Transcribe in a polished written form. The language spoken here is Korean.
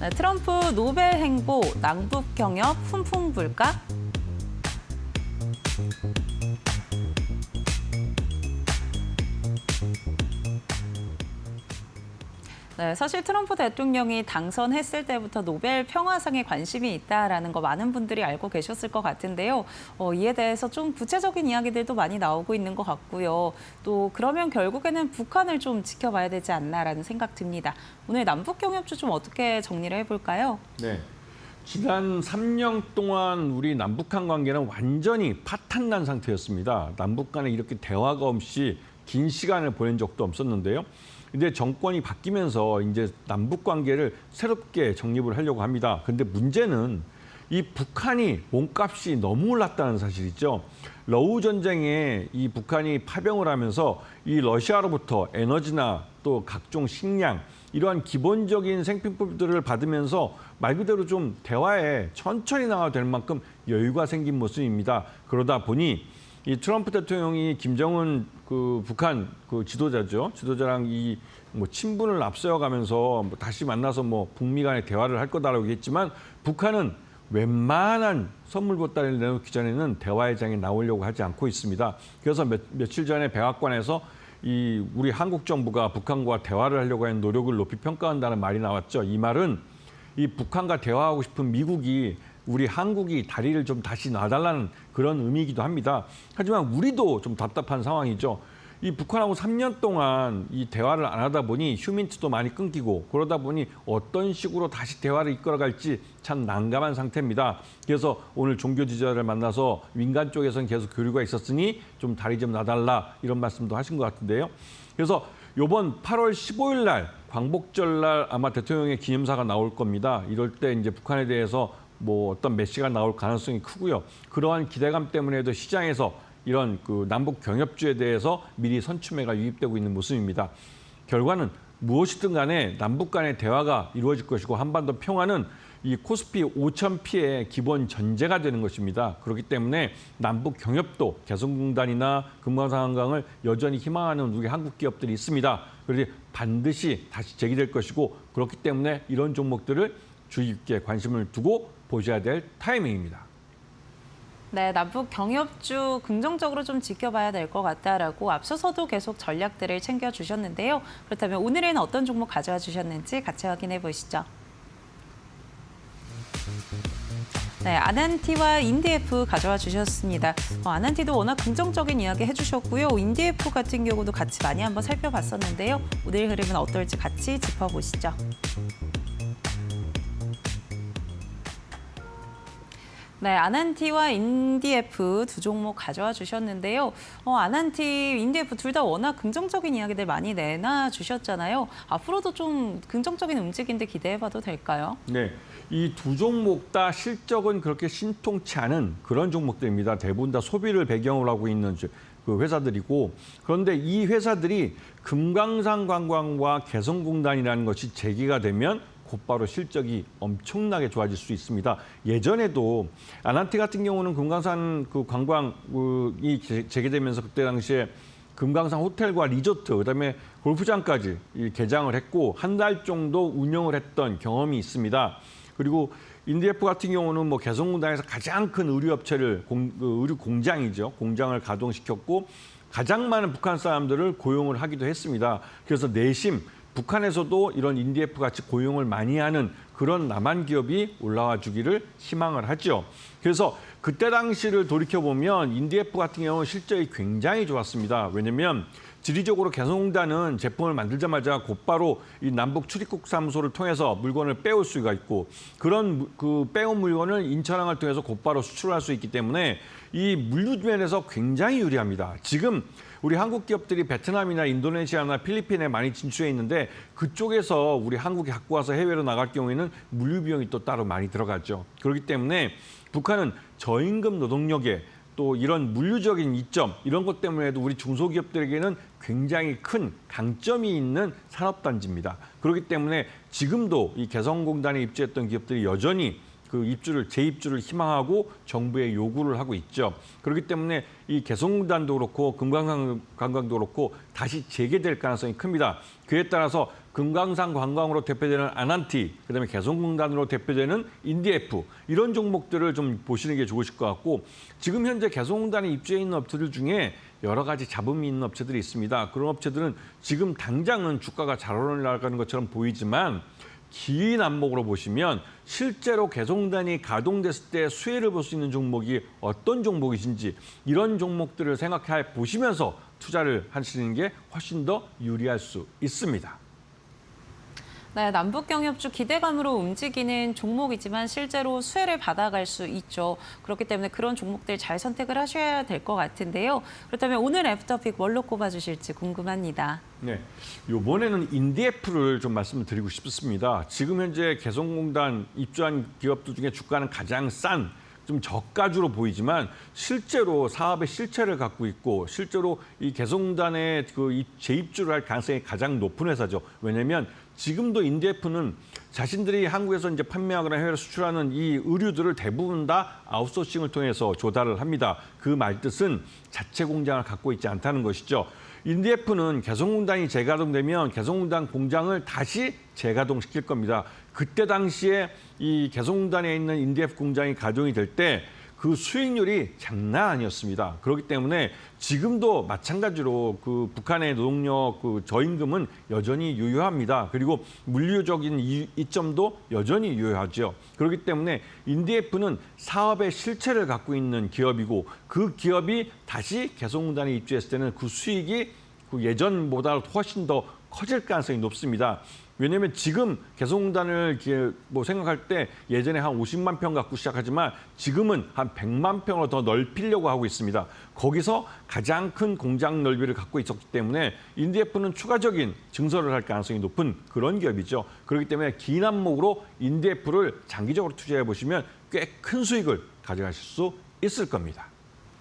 네, 트럼프 노벨 행보, 남북 경협 훈풍 불까? 네, 사실 트럼프 대통령이 당선했을 때부터 노벨 평화상에 관심이 있다라는 거 많은 분들이 알고 계셨을 것 같은데요. 이에 대해서 좀 구체적인 이야기들도 많이 나오고 있는 것 같고요. 또 그러면 결국에는 북한을 좀 지켜봐야 되지 않나라는 생각 듭니다. 오늘 남북 경협주 좀 어떻게 정리를 해볼까요? 네. 지난 3년 동안 우리 남북한 관계는 완전히 파탄난 상태였습니다. 남북 간에 이렇게 대화가 없이 긴 시간을 보낸 적도 없었는데요. 이제 정권이 바뀌면서 이제 남북 관계를 새롭게 정립을 하려고 합니다. 근데 문제는 이 북한이 몸값이 너무 올랐다는 사실이죠. 러우 전쟁에 이 북한이 파병을 하면서 이 러시아로부터 에너지나 또 각종 식량 이러한 기본적인 생필품들을 받으면서 말 그대로 좀 대화에 천천히 나가야 될 만큼 여유가 생긴 모습입니다. 그러다 보니 이 트럼프 대통령이 김정은 그 북한 그 지도자죠. 지도자랑 이 뭐 친분을 앞세워가면서 뭐 다시 만나서 뭐 북미 간의 대화를 할 거다라고 얘기했지만 북한은 웬만한 선물 보따리를 내놓기 전에는 대화의 장에 나오려고 하지 않고 있습니다. 그래서 며칠 전에 백악관에서 이 우리 한국 정부가 북한과 대화를 하려고 하는 노력을 높이 평가한다는 말이 나왔죠. 이 말은 이 북한과 대화하고 싶은 미국이 우리 한국이 다리를 좀 다시 놔달라는 그런 의미이기도 합니다. 하지만 우리도 좀 답답한 상황이죠. 이 북한하고 3년 동안 이 대화를 안 하다 보니 휴민트도 많이 끊기고 그러다 보니 어떤 식으로 다시 대화를 이끌어갈지 참 난감한 상태입니다. 그래서 오늘 종교 지도자를 만나서 민간 쪽에서는 계속 교류가 있었으니 좀 다리 좀 놔달라 이런 말씀도 하신 것 같은데요. 그래서 이번 8월 15일 날 광복절 날 아마 대통령의 기념사가 나올 겁니다. 이럴 때 이제 북한에 대해서 뭐 어떤 메시지가 나올 가능성이 크고요. 그러한 기대감 때문에도 시장에서 이런 그 남북 경협주에 대해서 미리 선추매가 유입되고 있는 모습입니다. 결과는 무엇이든 간에 남북 간의 대화가 이루어질 것이고 한반도 평화는 이 코스피 5,000피의 기본 전제가 되는 것입니다. 그렇기 때문에 남북 경협도 개성공단이나 금강산 한강을 여전히 희망하는 우리 한국 기업들이 있습니다. 그래서 반드시 다시 재개될 것이고 그렇기 때문에 이런 종목들을 주의 깊게 관심을 두고 보셔야 될 타이밍입니다. 네, 남북 경협주 긍정적으로 좀 지켜봐야 될 것 같다라고 앞서서도 계속 전략들을 챙겨주셨는데요. 그렇다면 오늘은 어떤 종목 가져와 주셨는지 같이 확인해 보시죠. 네, 아난티와 인디에프 가져와 주셨습니다. 아난티도 워낙 긍정적인 이야기 해주셨고요. 인디에프 같은 경우도 같이 많이 한번 살펴봤었는데요. 오늘 흐름은 어떨지 같이 짚어보시죠. 네, 아난티와 인디에프 두 종목 가져와 주셨는데요. 아난티, 인디에프 둘 다 워낙 긍정적인 이야기들 많이 내놔 주셨잖아요. 앞으로도 좀 긍정적인 움직임들 기대해봐도 될까요? 네, 이 두 종목 다 실적은 그렇게 신통치 않은 그런 종목들입니다. 대부분 다 소비를 배경으로 하고 있는 그 회사들이고 그런데 이 회사들이 금강산 관광과 개성공단이라는 것이 재개가 되면 곧바로 실적이 엄청나게 좋아질 수 있습니다. 예전에도 아난티 같은 경우는 금강산 그 관광이 재개되면서 그때 당시에 금강산 호텔과 리조트, 그다음에 골프장까지 개장을 했고 한 달 정도 운영을 했던 경험이 있습니다. 그리고 인디에프 같은 경우는 뭐 개성공단에서 가장 큰 의류 공장이죠. 공장을 가동시켰고 가장 많은 북한 사람들을 고용을 하기도 했습니다. 그래서 내심 북한에서도 이런 인디에프 같이 고용을 많이 하는 그런 남한 기업이 올라와 주기를 희망을 하죠. 그래서 그때 당시를 돌이켜보면 인디에프 같은 경우는 실적이 굉장히 좋았습니다. 왜냐하면 지리적으로 개성공단은 제품을 만들자마자 곧바로 이 남북 출입국 사무소를 통해서 물건을 빼올 수가 있고 그런 그 빼온 물건을 인천항을 통해서 곧바로 수출할 수 있기 때문에 이 물류 면에서 굉장히 유리합니다. 지금 우리 한국 기업들이 베트남이나 인도네시아나 필리핀에 많이 진출해 있는데 그쪽에서 우리 한국이 갖고 와서 해외로 나갈 경우에는 물류 비용이 또 따로 많이 들어가죠. 그렇기 때문에 북한은 저임금 노동력에 또 이런 물류적인 이점 이런 것 때문에도 우리 중소기업들에게는 굉장히 큰 강점이 있는 산업단지입니다. 그렇기 때문에 지금도 이 개성공단에 입주했던 기업들이 여전히 그 재입주를 희망하고 정부에 요구를 하고 있죠. 그렇기 때문에 이 개성공단도 그렇고 금강산 관광도 그렇고 다시 재개될 가능성이 큽니다. 그에 따라서 금강산 관광으로 대표되는 아난티, 그다음에 개성공단으로 대표되는 인디에프 이런 종목들을 좀 보시는 게 좋으실 것 같고 지금 현재 개성공단에 입주해 있는 업체들 중에 여러 가지 잡음이 있는 업체들이 있습니다. 그런 업체들은 지금 당장은 주가가 잘 올라가는 것처럼 보이지만 긴 안목으로 보시면 실제로 개성공단이 가동됐을 때 수혜를 볼 수 있는 종목이 어떤 종목이신지 이런 종목들을 생각해 보시면서 투자를 하시는 게 훨씬 더 유리할 수 있습니다. 네, 남북경협주 기대감으로 움직이는 종목이지만 실제로 수혜를 받아갈 수 있죠. 그렇기 때문에 그런 종목들 잘 선택을 하셔야 될 것 같은데요. 그렇다면 오늘 애프터픽 뭘로 꼽아주실지 궁금합니다. 네, 이번에는 인디에프를 좀 말씀드리고 싶습니다. 지금 현재 개성공단 입주한 기업들 중에 주가는 가장 싼 좀 저가주로 보이지만 실제로 사업의 실체를 갖고 있고 실제로 이 개성공단에 그 재입주를 할 가능성이 가장 높은 회사죠. 왜냐하면 지금도 인디에프는 자신들이 한국에서 이제 판매하거나 해외로 수출하는 이 의류들을 대부분 다 아웃소싱을 통해서 조달을 합니다. 그 말뜻은 자체 공장을 갖고 있지 않다는 것이죠. 인디에프는 개성공단이 재가동되면 개성공단 공장을 다시 재가동시킬 겁니다. 그때 당시에 이 개성공단에 있는 인디에프 공장이 가동이 될 때 그 수익률이 장난 아니었습니다. 그렇기 때문에 지금도 마찬가지로 그 북한의 노동력 그 저임금은 여전히 유효합니다. 그리고 물류적인 이점도 여전히 유효하죠. 그렇기 때문에 인디에프는 사업의 실체를 갖고 있는 기업이고 그 기업이 다시 개성공단에 입주했을 때는 그 수익이 그 예전보다 훨씬 더 커질 가능성이 높습니다. 왜냐하면 지금 개성공단을 생각할 때 예전에 한 50만 평 갖고 시작하지만 지금은 한 100만 평으로 더 넓히려고 하고 있습니다. 거기서 가장 큰 공장 넓이를 갖고 있었기 때문에 인디에프는 추가적인 증설을 할 가능성이 높은 그런 기업이죠. 그렇기 때문에 긴 안목으로 인디에프를 장기적으로 투자해 보시면 꽤 큰 수익을 가져가실 수 있을 겁니다.